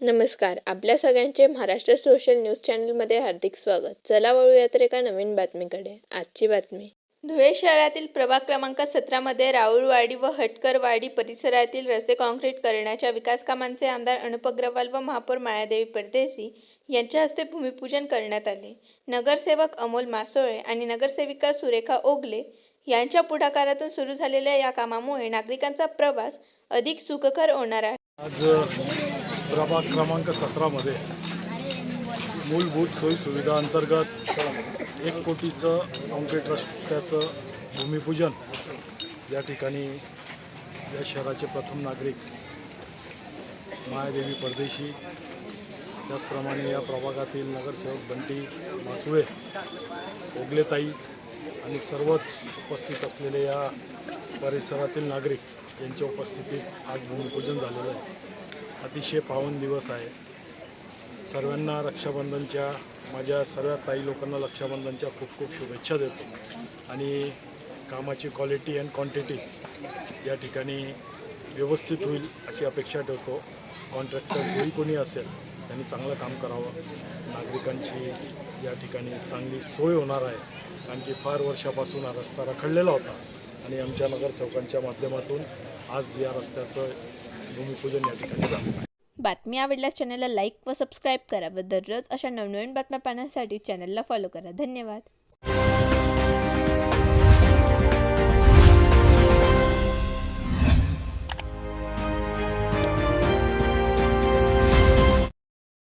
नमस्कार. आपल्या सगळ्यांचे महाराष्ट्र सोशल न्यूज चॅनलमध्ये हार्दिक स्वागत. चला वळूया तर एका नवीन बातमीकडे. आजची बातमी. धुळे शहरातील प्रभाग क्रमांक 17मध्ये राऊळवाडी व हटकरवाडी परिसरातील रस्ते काँक्रीट करण्याच्या विकास कामांचे आमदार अनुप अग्रवाल व महापौर मायादेवी परदेशी यांच्या हस्ते भूमिपूजन करण्यात आले. नगरसेवक अमोल मासोळे आणि नगरसेविका सुरेखा ओगले यांच्या पुढाकारातून सुरू झालेल्या या कामामुळे नागरिकांचा प्रवास अधिक सुखकर होणार आहे. आज प्रभाग क्रमांक 17मध्ये मूलभूत सोयी सुविधा अंतर्गत 1 कोटीचं काँक्रीट रस्त्याचं भूमिपूजन या ठिकाणी या शहराचे प्रथम नागरिक मायादेवी परदेशी, त्याचप्रमाणे या प्रभागातील नगरसेवक बंटी मासुळे, ओगलेताई आणि सर्वच उपस्थित असलेले या परिसरातील नागरिक यांच्या उपस्थितीत आज भूमिपूजन झालेलं आहे. अतिशय पावन दिवस आहे. सर्वांना रक्षाबंधनच्या, माझ्या सर्व ताई लोकांना रक्षाबंधनच्या खूप खूप शुभेच्छा देतो आणि कामाची क्वालिटी अँड क्वांटिटी या ठिकाणी व्यवस्थित होईल अशी अपेक्षा ठेवतो. कॉन्ट्रॅक्टर जोही कोणी असेल त्यांनी चांगलं काम करावं. नागरिकांची या ठिकाणी चांगली सोय होणार आहे, कारण की फार वर्षापासून हा रस्ता रखडलेला होता आणि आमच्या नगरसेवकांच्या माध्यमातून आज या रस्त्याचं भूमिपूजन या ठिकाणी झालं. बातमी आवडल्यास चॅनलला लाईक व सबस्क्राईब करा व दररोज अशा नवनवीन बातम्या पाहण्यासाठी चॅनलला फॉलो करा. धन्यवाद.